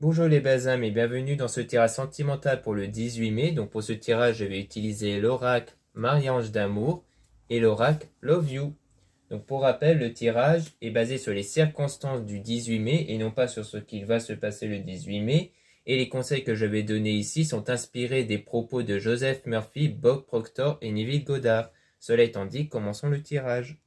Bonjour les belles âmes et bienvenue dans ce tirage sentimental pour le 18 mai. Donc pour ce tirage, je vais utiliser l'oracle Marie-Ange d'amour et l'oracle Love You. Donc pour rappel, le tirage est basé sur les circonstances du 18 mai et non pas sur ce qu'il va se passer le 18 mai. Et les conseils que je vais donner ici sont inspirés des propos de Joseph Murphy, Bob Proctor et Neville Goddard. Cela étant dit, commençons le tirage.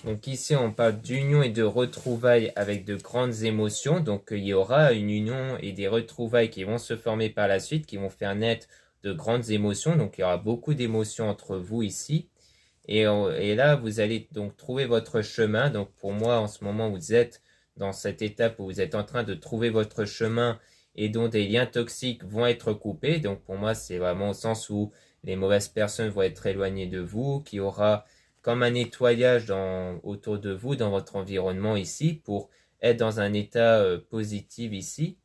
Donc ici, on parle d'union et de retrouvailles avec de grandes émotions. Donc il y aura une union et des retrouvailles qui vont se former par la suite, qui vont faire naître de grandes émotions. Donc il y aura beaucoup d'émotions entre vous ici. Et là, vous allez donc trouver votre chemin. Donc pour moi, en ce moment, vous êtes dans cette étape où vous êtes en train de trouver votre chemin et dont des liens toxiques vont être coupés. Donc pour moi, c'est vraiment au sens où les mauvaises personnes vont être éloignées de vous, qu'il y aura comme un nettoyage autour de vous, dans votre environnement ici, pour être dans un état positif ici,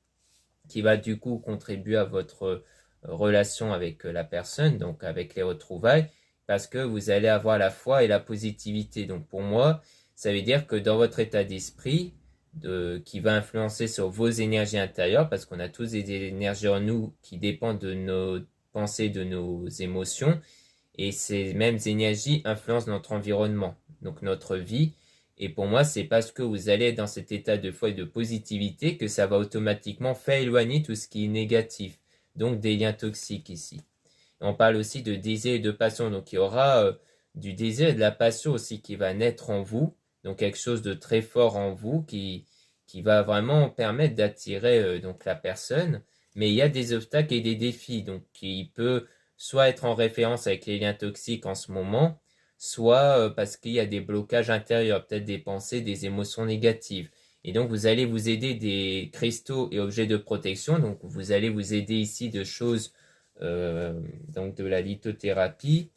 qui va du coup contribuer à votre relation avec la personne, donc avec les retrouvailles, parce que vous allez avoir la foi et la positivité. Donc pour moi, ça veut dire que dans votre état d'esprit, qui va influencer sur vos énergies intérieures, parce qu'on a tous des énergies en nous qui dépendent de nos pensées, de nos émotions, et ces mêmes énergies influencent notre environnement, donc notre vie. Et pour moi, c'est parce que vous allez être dans cet état de foi et de positivité que ça va automatiquement faire éloigner tout ce qui est négatif, donc des liens toxiques ici. On parle aussi de désir et de passion, donc il y aura du désir et de la passion aussi qui va naître en vous, donc quelque chose de très fort en vous qui va vraiment permettre d'attirer donc la personne. Mais il y a des obstacles et des défis, donc qui peut soit être en référence avec les liens toxiques en ce moment, soit parce qu'il y a des blocages intérieurs, peut-être des pensées, des émotions négatives. Et donc vous allez vous aider des cristaux et objets de protection, donc vous allez vous aider ici de choses, donc de la lithothérapie,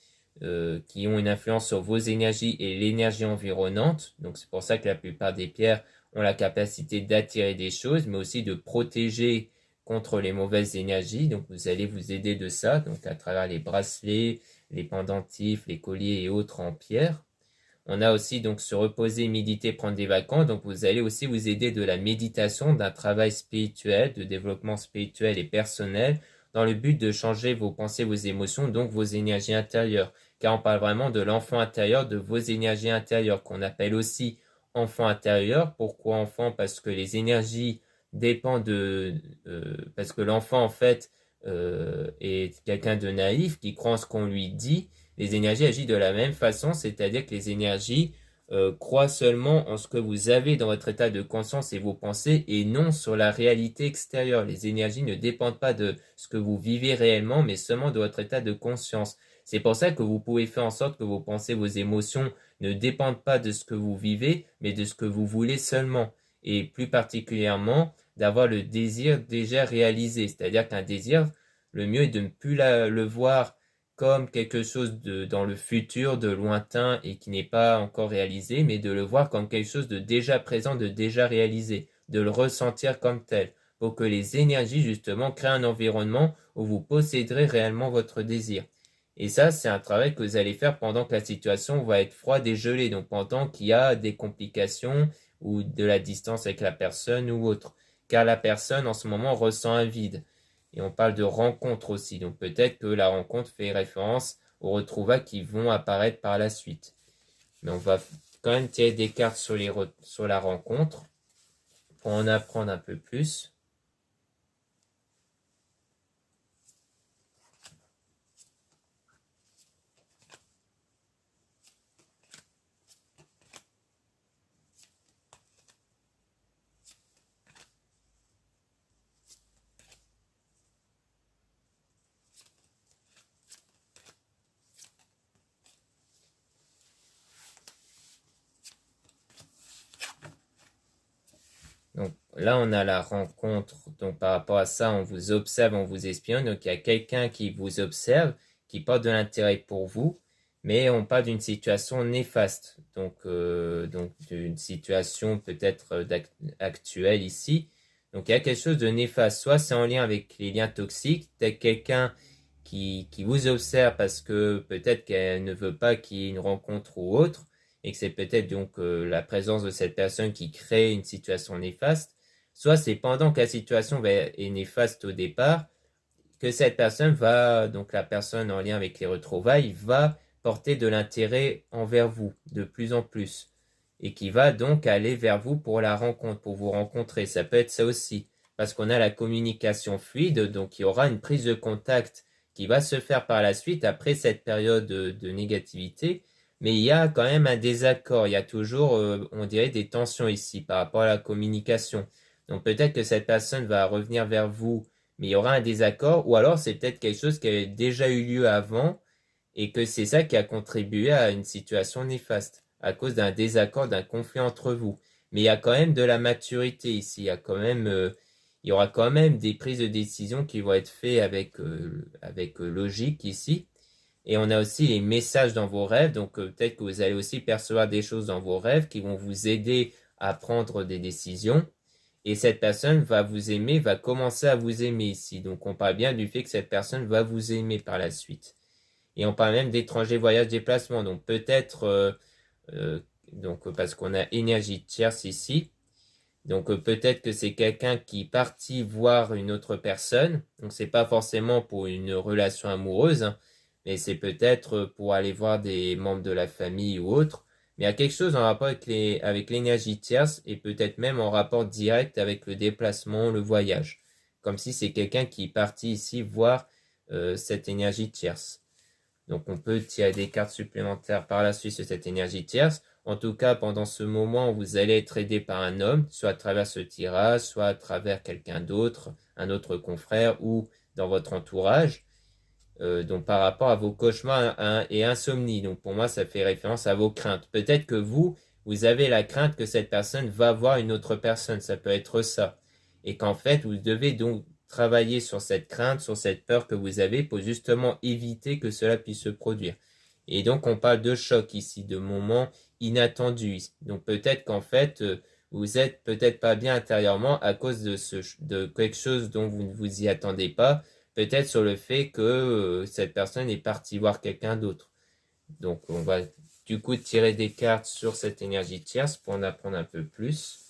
qui ont une influence sur vos énergies et l'énergie environnante. Donc c'est pour ça que la plupart des pierres ont la capacité d'attirer des choses, mais aussi de protéger contre les mauvaises énergies. Donc vous allez vous aider de ça, donc à travers les bracelets, les pendentifs, les colliers et autres en pierre. On a aussi donc se reposer, méditer, prendre des vacances. Donc vous allez aussi vous aider de la méditation, d'un travail spirituel, de développement spirituel et personnel, dans le but de changer vos pensées, vos émotions, donc vos énergies intérieures. Car on parle vraiment de l'enfant intérieur, de vos énergies intérieures, qu'on appelle aussi enfant intérieur. Pourquoi enfant? Parce que les énergies dépendent parce que l'enfant en fait est quelqu'un de naïf qui croit en ce qu'on lui dit. Les énergies agissent de la même façon, c'est-à-dire que les énergies croient seulement en ce que vous avez dans votre état de conscience et vos pensées et non sur la réalité extérieure. Les énergies ne dépendent pas de ce que vous vivez réellement, mais seulement de votre état de conscience. C'est pour ça que vous pouvez faire en sorte que vos pensées, vos émotions ne dépendent pas de ce que vous vivez, mais de ce que vous voulez seulement. Et plus particulièrement, d'avoir le désir déjà réalisé. C'est-à-dire qu'un désir, le mieux est de ne plus le voir comme quelque chose dans le futur, de lointain et qui n'est pas encore réalisé, mais de le voir comme quelque chose de déjà présent, de déjà réalisé, de le ressentir comme tel, pour que les énergies justement créent un environnement où vous posséderez réellement votre désir. Et ça, c'est un travail que vous allez faire pendant que la situation va être froide et gelée, donc pendant qu'il y a des complications ou de la distance avec la personne ou autre. Car la personne en ce moment ressent un vide. Et on parle de rencontre aussi. Donc peut-être que la rencontre fait référence aux retrouvailles qui vont apparaître par la suite. Mais on va quand même tirer des cartes sur la rencontre pour en apprendre un peu plus. Donc là, on a la rencontre. Donc par rapport à ça, on vous observe, on vous espionne. Donc il y a quelqu'un qui vous observe, qui porte de l'intérêt pour vous, mais on parle d'une situation néfaste. Donc d'une situation peut-être actuelle ici. Donc il y a quelque chose de néfaste. Soit c'est en lien avec les liens toxiques, tel quelqu'un qui vous observe parce que peut-être qu'elle ne veut pas qu'il y ait une rencontre ou autre, et que c'est peut-être donc la présence de cette personne qui crée une situation néfaste, soit c'est pendant que la situation est néfaste au départ, que cette personne va, donc la personne en lien avec les retrouvailles, va porter de l'intérêt envers vous de plus en plus, et qui va donc aller vers vous pour la rencontre, pour vous rencontrer. Ça peut être ça aussi, parce qu'on a la communication fluide, donc il y aura une prise de contact qui va se faire par la suite après cette période de négativité, mais il y a quand même un désaccord, il y a toujours, on dirait, des tensions ici par rapport à la communication. Donc peut-être que cette personne va revenir vers vous, mais il y aura un désaccord, ou alors c'est peut-être quelque chose qui avait déjà eu lieu avant, et que c'est ça qui a contribué à une situation néfaste, à cause d'un désaccord, d'un conflit entre vous. Mais il y a quand même de la maturité ici, il y aura quand même des prises de décision qui vont être faites avec logique ici. Et on a aussi les messages dans vos rêves, donc peut-être que vous allez aussi percevoir des choses dans vos rêves qui vont vous aider à prendre des décisions. Et cette personne va vous aimer, va commencer à vous aimer ici. Donc on parle bien du fait que cette personne va vous aimer par la suite. Et on parle même d'étrangers voyage déplacement. Donc peut-être, donc parce qu'on a énergie tierce ici. Donc peut-être que c'est quelqu'un qui est parti voir une autre personne. Donc c'est pas forcément pour une relation amoureuse, hein, mais c'est peut-être pour aller voir des membres de la famille ou autre. Mais il y a quelque chose en rapport avec l'énergie tierce et peut-être même en rapport direct avec le déplacement, le voyage. Comme si c'est quelqu'un qui est parti ici voir cette énergie tierce. Donc on peut tirer des cartes supplémentaires par la suite sur cette énergie tierce. En tout cas, pendant ce moment, vous allez être aidé par un homme, soit à travers ce tirage, soit à travers quelqu'un d'autre, un autre confrère ou dans votre entourage. Donc par rapport à vos cauchemars et insomnies. Donc pour moi, ça fait référence à vos craintes. Peut-être que vous avez la crainte que cette personne va voir une autre personne. Ça peut être ça. Et qu'en fait, vous devez donc travailler sur cette crainte, sur cette peur que vous avez pour justement éviter que cela puisse se produire. Et donc on parle de choc ici, de moments inattendus. Donc peut-être qu'en fait, vous êtes peut-être pas bien intérieurement à cause de quelque chose dont vous ne vous y attendez pas, peut-être sur le fait que cette personne est partie voir quelqu'un d'autre. Donc on va du coup tirer des cartes sur cette énergie tierce pour en apprendre un peu plus.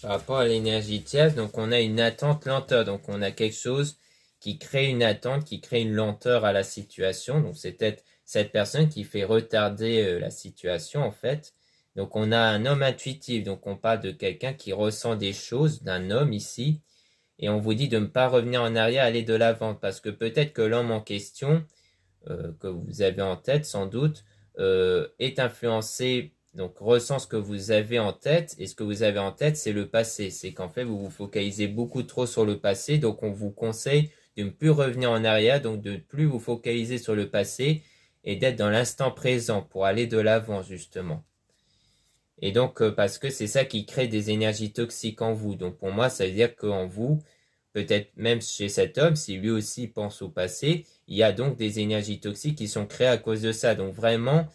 Par rapport à l'énergie tierce, donc on a une attente lenteur. Donc on a quelque chose qui crée une attente, qui crée une lenteur à la situation. Donc c'est peut-être cette personne qui fait retarder la situation en fait. Donc on a un homme intuitif. Donc on parle de quelqu'un qui ressent des choses, d'un homme ici. Et on vous dit de ne pas revenir en arrière, aller de l'avant. Parce que peut-être que l'homme en question, que vous avez en tête sans doute, est influencé, donc ressent ce que vous avez en tête, et ce que vous avez en tête, c'est le passé. C'est qu'en fait, vous vous focalisez beaucoup trop sur le passé, donc on vous conseille de ne plus revenir en arrière, donc de ne plus vous focaliser sur le passé, et d'être dans l'instant présent pour aller de l'avant, justement. Et donc, parce que c'est ça qui crée des énergies toxiques en vous. Donc pour moi, ça veut dire qu'en vous, peut-être même chez cet homme, si lui aussi pense au passé, il y a donc des énergies toxiques qui sont créées à cause de ça. Donc vraiment,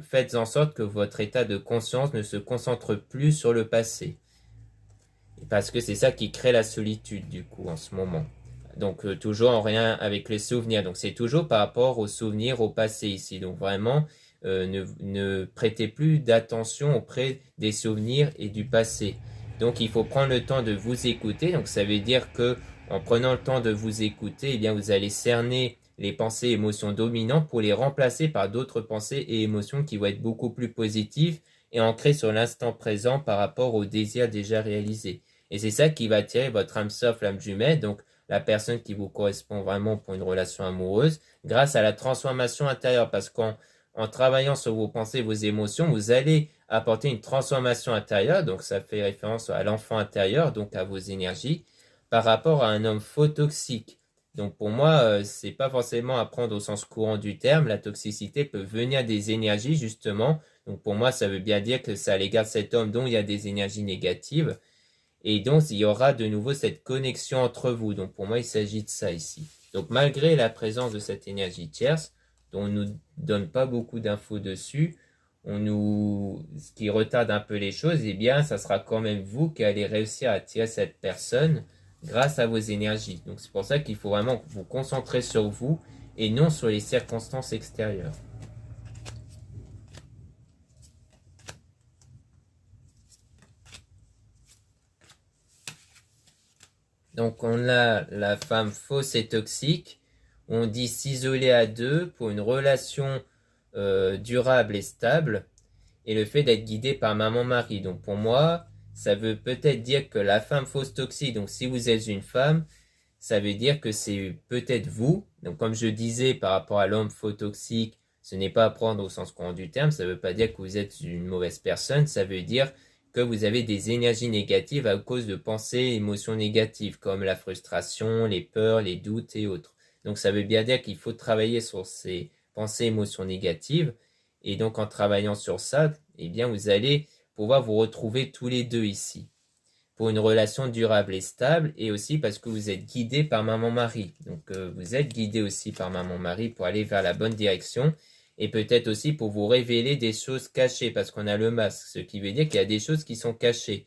faites en sorte que votre état de conscience ne se concentre plus sur le passé. Parce que c'est ça qui crée la solitude, du coup, en ce moment. Donc toujours en rien avec les souvenirs. Donc c'est toujours par rapport aux souvenirs, au passé ici. Donc vraiment, ne prêtez plus d'attention auprès des souvenirs et du passé. Donc il faut prendre le temps de vous écouter. Donc ça veut dire que en prenant le temps de vous écouter, eh bien vous allez cerner les pensées et émotions dominantes pour les remplacer par d'autres pensées et émotions qui vont être beaucoup plus positives et ancrées sur l'instant présent par rapport aux désirs déjà réalisés. Et c'est ça qui va attirer votre âme sœur, flamme jumelle. Donc la personne qui vous correspond vraiment pour une relation amoureuse grâce à la transformation intérieure. Parce qu'en travaillant sur vos pensées, vos émotions, vous allez apporter une transformation intérieure. Donc, ça fait référence à l'enfant intérieur, donc à vos énergies, par rapport à un homme faux toxique. Donc, pour moi, c'est pas forcément à prendre au sens courant du terme. La toxicité peut venir des énergies, justement. Donc, pour moi, ça veut bien dire que c'est à l'égard de cet homme dont il y a des énergies négatives. Et donc, il y aura de nouveau cette connexion entre vous. Donc, pour moi, il s'agit de ça ici. Donc, malgré la présence de cette énergie tierce, dont on ne nous donne pas beaucoup d'infos dessus, ce qui retarde un peu les choses, eh bien, ça sera quand même vous qui allez réussir à attirer cette personne grâce à vos énergies. Donc, c'est pour ça qu'il faut vraiment vous concentrer sur vous et non sur les circonstances extérieures. Donc, on a la femme fausse et toxique. On dit s'isoler à deux pour une relation durable et stable. Et le fait d'être guidé par maman-mari. Donc, pour moi, ça veut peut-être dire que la femme fausse toxique, donc si vous êtes une femme, ça veut dire que c'est peut-être vous. Donc, comme je disais par rapport à l'homme faux toxique, ce n'est pas à prendre au sens courant du terme. Ça ne veut pas dire que vous êtes une mauvaise personne. Ça veut dire que vous avez des énergies négatives à cause de pensées et émotions négatives, comme la frustration, les peurs, les doutes et autres. Donc, ça veut bien dire qu'il faut travailler sur ces pensées et émotions négatives. Et donc, en travaillant sur ça, eh bien, vous allez pouvoir vous retrouver tous les deux ici pour une relation durable et stable, et aussi parce que vous êtes guidé par maman-mari. Donc, vous êtes guidé aussi par maman-mari pour aller vers la bonne direction, et peut-être aussi pour vous révéler des choses cachées, parce qu'on a le masque, ce qui veut dire qu'il y a des choses qui sont cachées,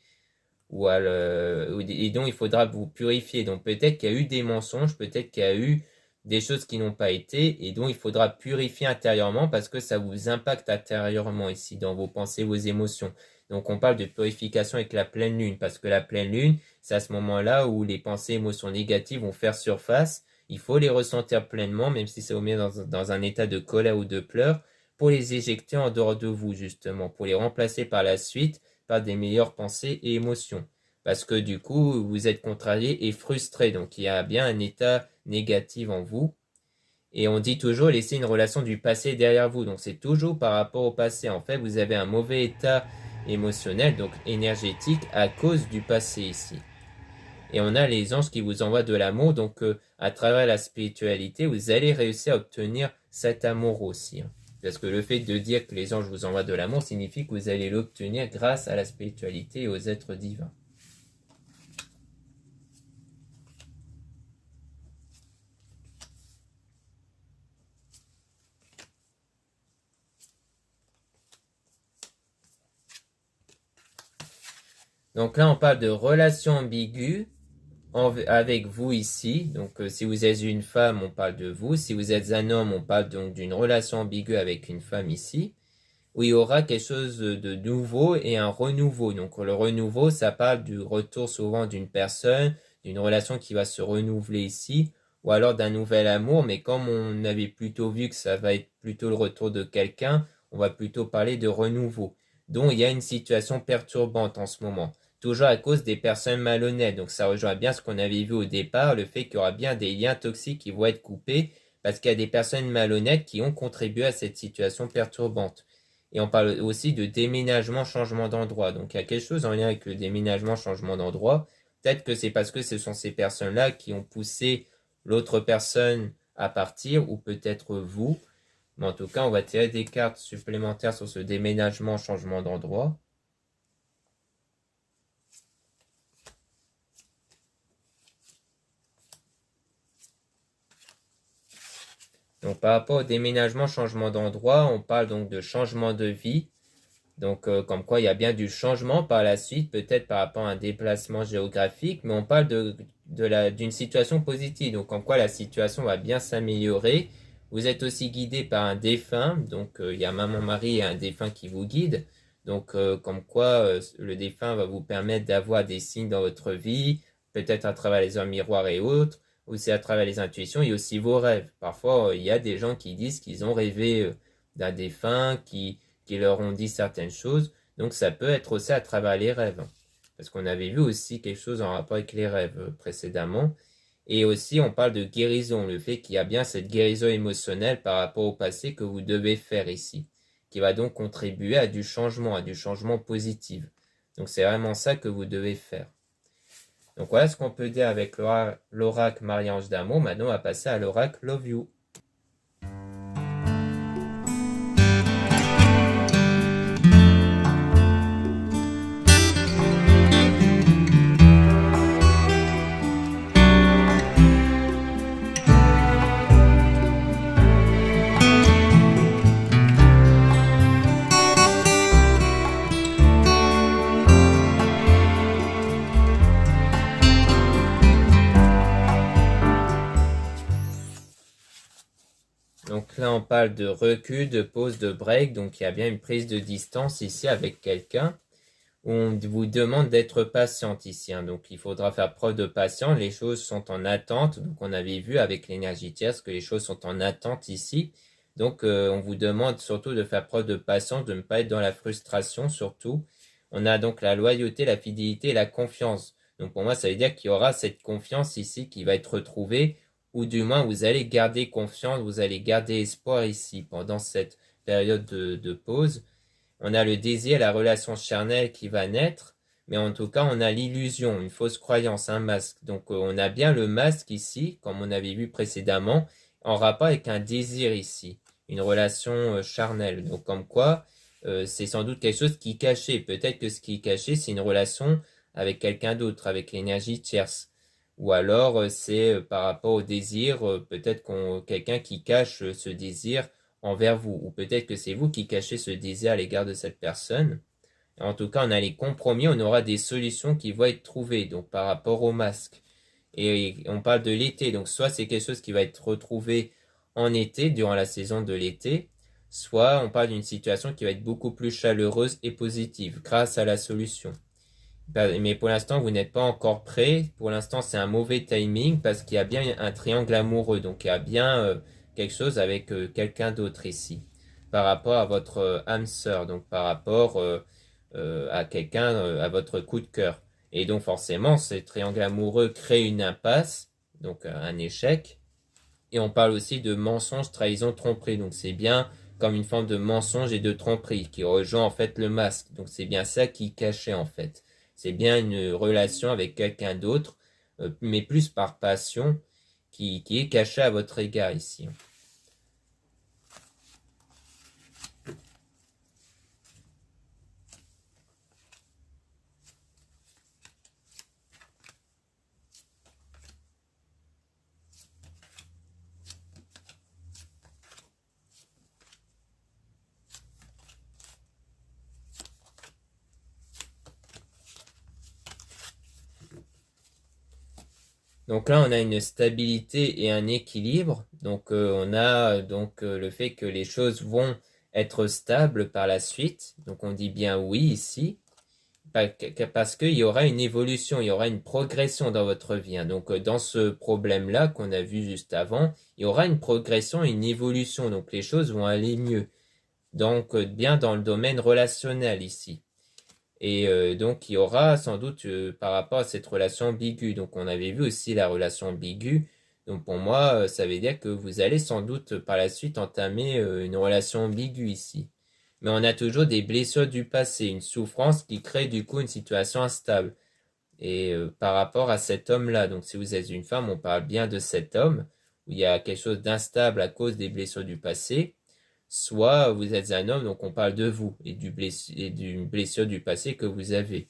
et dont il faudra vous purifier. Donc, peut-être qu'il y a eu des mensonges, peut-être qu'il y a eu des choses qui n'ont pas été et dont il faudra purifier intérieurement parce que ça vous impacte intérieurement ici dans vos pensées, vos émotions. Donc on parle de purification avec la pleine lune parce que la pleine lune, c'est à ce moment-là où les pensées, émotions négatives vont faire surface. Il faut les ressentir pleinement, même si ça vous met dans un état de colère ou de pleurs, pour les éjecter en dehors de vous justement, pour les remplacer par la suite par des meilleures pensées et émotions. Parce que du coup, vous êtes contrarié et frustré. Donc il y a bien un état négatif en vous. Et on dit toujours laisser une relation du passé derrière vous. Donc c'est toujours par rapport au passé. En fait, vous avez un mauvais état émotionnel, donc énergétique, à cause du passé ici. Et on a les anges qui vous envoient de l'amour. Donc à travers la spiritualité, vous allez réussir à obtenir cet amour aussi. Parce que le fait de dire que les anges vous envoient de l'amour signifie que vous allez l'obtenir grâce à la spiritualité et aux êtres divins. Donc là, on parle de relations ambiguës avec vous ici. Donc si vous êtes une femme, on parle de vous. Si vous êtes un homme, on parle donc d'une relation ambiguë avec une femme ici, où il y aura quelque chose de nouveau et un renouveau. Donc le renouveau, ça parle du retour souvent d'une personne, d'une relation qui va se renouveler ici, ou alors d'un nouvel amour. Mais comme on avait plutôt vu que ça va être plutôt le retour de quelqu'un, on va plutôt parler de renouveau. Donc il y a une situation perturbante en ce moment. Toujours à cause des personnes malhonnêtes. Donc ça rejoint bien ce qu'on avait vu au départ, le fait qu'il y aura bien des liens toxiques qui vont être coupés parce qu'il y a des personnes malhonnêtes qui ont contribué à cette situation perturbante. Et on parle aussi de déménagement, changement d'endroit. Donc il y a quelque chose en lien avec le déménagement, changement d'endroit. Peut-être que c'est parce que ce sont ces personnes-là qui ont poussé l'autre personne à partir, ou peut-être vous. Mais en tout cas, on va tirer des cartes supplémentaires sur ce déménagement, changement d'endroit. Donc par rapport au déménagement, changement d'endroit, on parle donc de changement de vie. Donc comme quoi il y a bien du changement par la suite, peut-être par rapport à un déplacement géographique, mais on parle d'une situation positive. Donc comme quoi la situation va bien s'améliorer. Vous êtes aussi guidé par un défunt, donc il y a maman Marie et un défunt qui vous guide. Donc comme quoi le défunt va vous permettre d'avoir des signes dans votre vie, peut-être à travers les heures miroirs et autres, aussi à travers les intuitions et aussi vos rêves. Parfois il y a des gens qui disent qu'ils ont rêvé d'un défunt qui leur ont dit certaines choses. Donc ça peut être aussi à travers les rêves. Parce qu'on avait vu aussi quelque chose en rapport avec les rêves précédemment. Et aussi, on parle de guérison, le fait qu'il y a bien cette guérison émotionnelle par rapport au passé que vous devez faire ici, qui va donc contribuer à du changement positif. Donc c'est vraiment ça que vous devez faire. Donc voilà ce qu'on peut dire avec l'oracle Marie-Ange d'amour. Maintenant, on va passer à l'oracle Love You. Donc là, on parle de recul, de pause, de break. Donc il y a bien une prise de distance ici avec quelqu'un. On vous demande d'être patiente ici. Donc il faudra faire preuve de patience. Les choses sont en attente. Donc on avait vu avec l'énergie tierce que les choses sont en attente ici. Donc on vous demande surtout de faire preuve de patience, de ne pas être dans la frustration surtout. On a donc la loyauté, la fidélité et la confiance. Donc pour moi, ça veut dire qu'il y aura cette confiance ici qui va être retrouvée, ou du moins vous allez garder confiance, vous allez garder espoir ici pendant cette période de pause. On a le désir, la relation charnelle qui va naître, mais en tout cas, on a l'illusion, une fausse croyance, un masque. Donc, on a bien le masque ici, comme on avait vu précédemment, en rapport avec un désir ici, une relation charnelle. Donc, comme quoi, c'est sans doute quelque chose qui est caché. Peut-être que ce qui est caché, c'est une relation avec quelqu'un d'autre, avec l'énergie tierce. Ou alors, c'est par rapport au désir, peut-être quelqu'un qui cache ce désir envers vous, ou peut-être que c'est vous qui cachez ce désir à l'égard de cette personne. En tout cas, on a les compromis, on aura des solutions qui vont être trouvées, donc par rapport au masque. Et on parle de l'été, donc soit c'est quelque chose qui va être retrouvé en été, durant la saison de l'été, soit on parle d'une situation qui va être beaucoup plus chaleureuse et positive grâce à la solution. Mais pour l'instant, vous n'êtes pas encore prêt. Pour l'instant, c'est un mauvais timing parce qu'il y a bien un triangle amoureux. Donc, il y a bien quelque chose avec quelqu'un d'autre ici. Par rapport à votre âme sœur. Donc, par rapport à quelqu'un, à votre coup de cœur. Et donc, forcément, ce triangle amoureux crée une impasse. Donc, un échec. Et on parle aussi de mensonge, trahison, tromperie. Donc, c'est bien comme une forme de mensonge et de tromperie qui rejoint en fait le masque. Donc, c'est bien ça qui cachait en fait. C'est bien une relation avec quelqu'un d'autre, mais plus par passion, qui est cachée à votre égard ici. Donc là, on a une stabilité et un équilibre. Donc on a donc le fait que les choses vont être stables par la suite. Donc on dit bien oui ici. Parce qu'il y aura une évolution, il y aura une progression dans votre vie. Donc, dans ce problème-là qu'on a vu juste avant, il y aura une progression et une évolution. Donc, les choses vont aller mieux. Donc, bien dans le domaine relationnel ici. Et donc, il y aura sans doute par rapport à cette relation ambiguë. Donc, on avait vu aussi la relation ambiguë. Donc, pour moi, ça veut dire que vous allez sans doute par la suite entamer une relation ambiguë ici. Mais on a toujours des blessures du passé, une souffrance qui crée du coup une situation instable. Et par rapport à cet homme-là, donc si vous êtes une femme, on parle bien de cet homme, où il y a quelque chose d'instable à cause des blessures du passé, soit vous êtes un homme, donc on parle de vous et d'une blessure du passé que vous avez,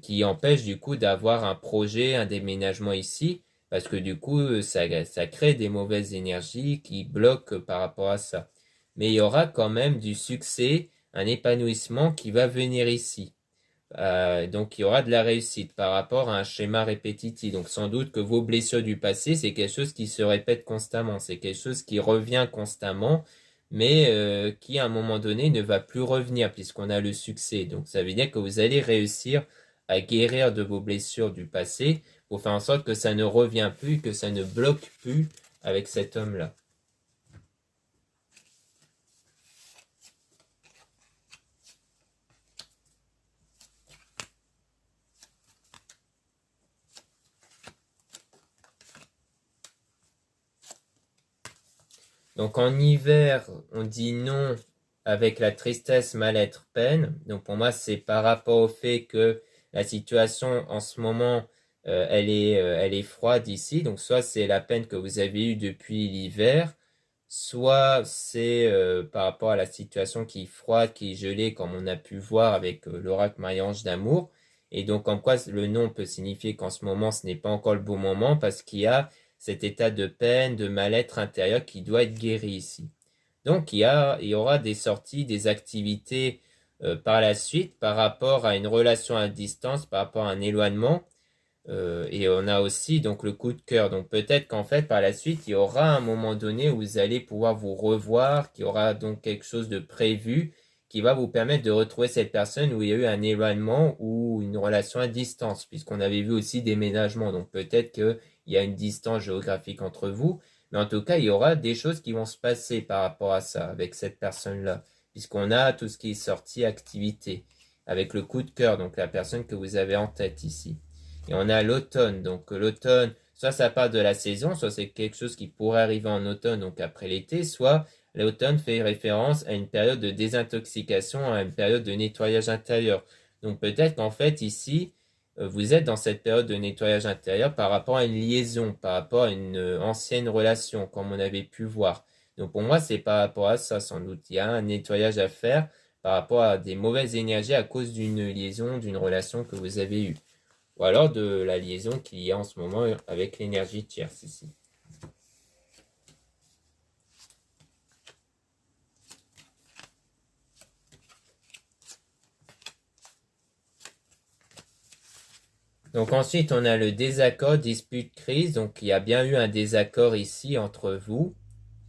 qui empêche du coup d'avoir un projet, un déménagement ici, parce que du coup ça crée des mauvaises énergies qui bloquent par rapport à ça. Mais il y aura quand même du succès, un épanouissement qui va venir ici. Donc il y aura de la réussite par rapport à un schéma répétitif. Donc sans doute que vos blessures du passé, c'est quelque chose qui se répète constamment, c'est quelque chose qui revient constamment, mais qui à un moment donné ne va plus revenir puisqu'on a le succès. Donc ça veut dire que vous allez réussir à guérir de vos blessures du passé pour faire en sorte que ça ne revient plus, que ça ne bloque plus avec cet homme-là. Donc en hiver, on dit non avec la tristesse, mal-être, peine. Donc pour moi, c'est par rapport au fait que la situation en ce moment, elle est froide ici. Donc soit c'est la peine que vous avez eue depuis l'hiver, soit c'est par rapport à la situation qui est froide, qui est gelée, comme on a pu voir avec l'oracle Marie-Ange d'amour. Et donc comme quoi le non peut signifier qu'en ce moment, ce n'est pas encore le bon moment parce qu'il y a cet état de peine, de mal-être intérieur qui doit être guéri ici. Donc il y aura des sorties, des activités par la suite par rapport à une relation à distance, par rapport à un éloignement. Et on a aussi donc le coup de cœur. Donc peut-être qu'en fait par la suite il y aura un moment donné où vous allez pouvoir vous revoir, qu'il y aura donc quelque chose de prévu qui va vous permettre de retrouver cette personne où il y a eu un éloignement ou une relation à distance, puisqu'on avait vu aussi déménagement. Donc peut-être qu'il y a une distance géographique entre vous, mais en tout cas il y aura des choses qui vont se passer par rapport à ça avec cette personne-là, puisqu'on a tout ce qui est sorti activité avec le coup de cœur, donc la personne que vous avez en tête ici. Et on a l'automne. Donc l'automne, soit ça part de la saison, soit c'est quelque chose qui pourrait arriver en automne, donc après l'été, soit l'automne fait référence à une période de désintoxication, à une période de nettoyage intérieur. Donc peut-être qu'en fait ici, vous êtes dans cette période de nettoyage intérieur par rapport à une liaison, par rapport à une ancienne relation, comme on avait pu voir. Donc pour moi, c'est par rapport à ça sans doute. Il y a un nettoyage à faire par rapport à des mauvaises énergies à cause d'une liaison, d'une relation que vous avez eue. Ou alors de la liaison qu'il y a en ce moment avec l'énergie tierce ici. Donc ensuite, on a le désaccord, dispute, crise. Donc il y a bien eu un désaccord ici entre vous.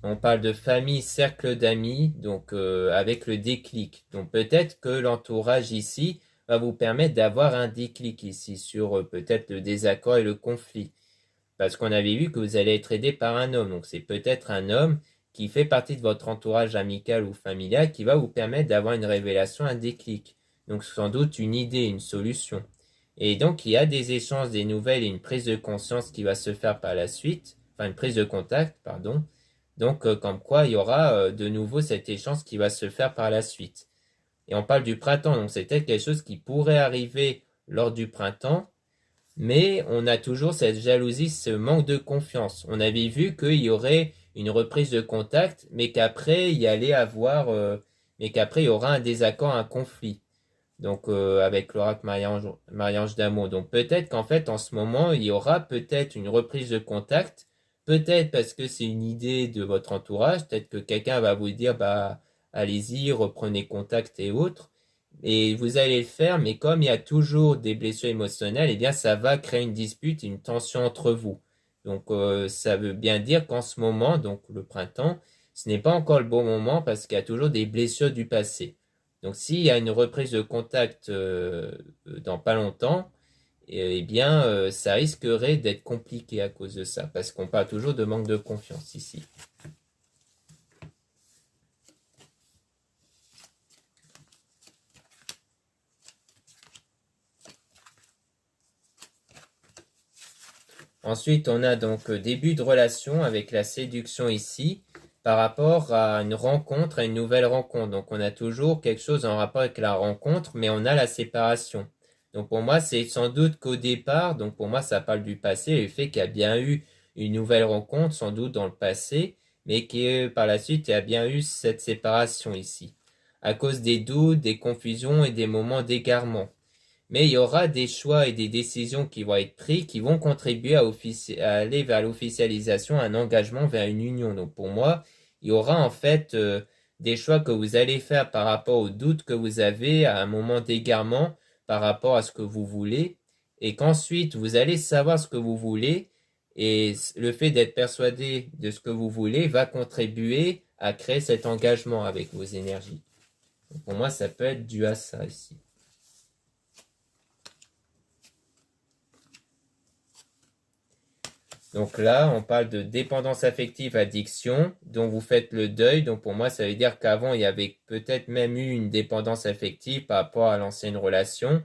On parle de famille, cercle d'amis, donc avec le déclic. Donc peut-être que l'entourage ici va vous permettre d'avoir un déclic ici sur peut-être le désaccord et le conflit. Parce qu'on avait vu que vous allez être aidé par un homme. Donc c'est peut-être un homme qui fait partie de votre entourage amical ou familial qui va vous permettre d'avoir une révélation, un déclic. Donc sans doute une idée, une solution. Et donc il y a des échanges, des nouvelles et une prise de conscience qui va se faire par la suite. Enfin une prise de contact, pardon. Donc comme quoi il y aura de nouveau cet échange qui va se faire par la suite. Et on parle du printemps, donc c'est peut-être quelque chose qui pourrait arriver lors du printemps, mais on a toujours cette jalousie, ce manque de confiance. On avait vu qu'il y aurait une reprise de contact, mais qu'après il y allait avoir, mais qu'après il y aura un désaccord, un conflit. Donc avec l'oracle Marie-Ange d'amour. Donc peut-être qu'en fait en ce moment il y aura peut-être une reprise de contact, peut-être parce que c'est une idée de votre entourage, peut-être que quelqu'un va vous dire bah allez-y, reprenez contact et autres. Et vous allez le faire, mais comme il y a toujours des blessures émotionnelles, eh bien ça va créer une dispute, une tension entre vous. Donc ça veut bien dire qu'en ce moment, donc le printemps, ce n'est pas encore le bon moment parce qu'il y a toujours des blessures du passé. Donc s'il y a une reprise de contact dans pas longtemps, eh bien ça risquerait d'être compliqué à cause de ça, parce qu'on parle toujours de manque de confiance ici. Ensuite, on a donc début de relation avec la séduction ici par rapport à une rencontre, à une nouvelle rencontre. Donc on a toujours quelque chose en rapport avec la rencontre, mais on a la séparation. Donc pour moi, c'est sans doute qu'au départ, donc pour moi, ça parle du passé, le fait qu'il y a bien eu une nouvelle rencontre, sans doute dans le passé, mais que par la suite, il y a bien eu cette séparation ici, à cause des doutes, des confusions et des moments d'égarement. Mais il y aura des choix et des décisions qui vont être pris qui vont contribuer à aller vers l'officialisation, un engagement vers une union. Donc pour moi, il y aura en fait des choix que vous allez faire par rapport aux doutes que vous avez à un moment d'égarement par rapport à ce que vous voulez et qu'ensuite vous allez savoir ce que vous voulez et le fait d'être persuadé de ce que vous voulez va contribuer à créer cet engagement avec vos énergies. Donc pour moi, ça peut être dû à ça ici. Donc là, on parle de dépendance affective, addiction, dont vous faites le deuil. Donc pour moi, ça veut dire qu'avant, il y avait peut-être même eu une dépendance affective par rapport à l'ancienne relation,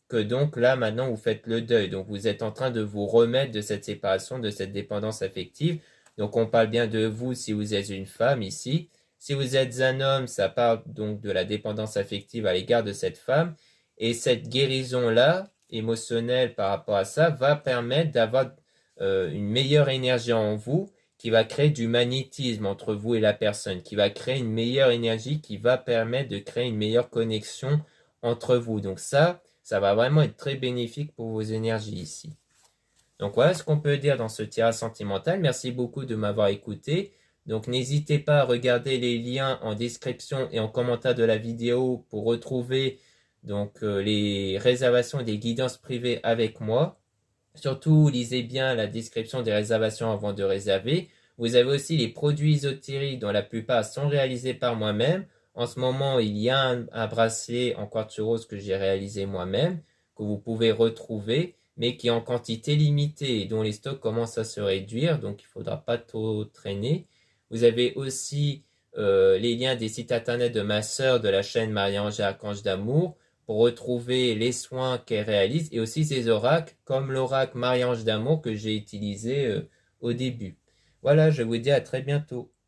que donc là, maintenant, vous faites le deuil. Donc vous êtes en train de vous remettre de cette séparation, de cette dépendance affective. Donc on parle bien de vous si vous êtes une femme ici. Si vous êtes un homme, ça parle donc de la dépendance affective à l'égard de cette femme. Et cette guérison-là, émotionnelle par rapport à ça, va permettre d'avoir une meilleure énergie en vous qui va créer du magnétisme entre vous et la personne, qui va créer une meilleure énergie qui va permettre de créer une meilleure connexion entre vous. Donc ça va vraiment être très bénéfique pour vos énergies ici. Donc voilà ce qu'on peut dire dans ce tirage sentimental. Merci beaucoup de m'avoir écouté. Donc n'hésitez pas à regarder les liens en description et en commentaire de la vidéo pour retrouver donc les réservations et des guidances privées avec moi. Surtout, lisez bien la description des réservations avant de réserver. Vous avez aussi les produits ésotériques dont la plupart sont réalisés par moi-même. En ce moment, il y a un bracelet en quartz rose que j'ai réalisé moi-même, que vous pouvez retrouver, mais qui est en quantité limitée et dont les stocks commencent à se réduire, donc il ne faudra pas trop traîner. Vous avez aussi les liens des sites internet de ma sœur de la chaîne Marie-Ange et Archange d'Amour pour retrouver les soins qu'elle réalise et aussi ses oracles, comme l'oracle Marie-Ange d'Amour que j'ai utilisé au début. Voilà, je vous dis à très bientôt.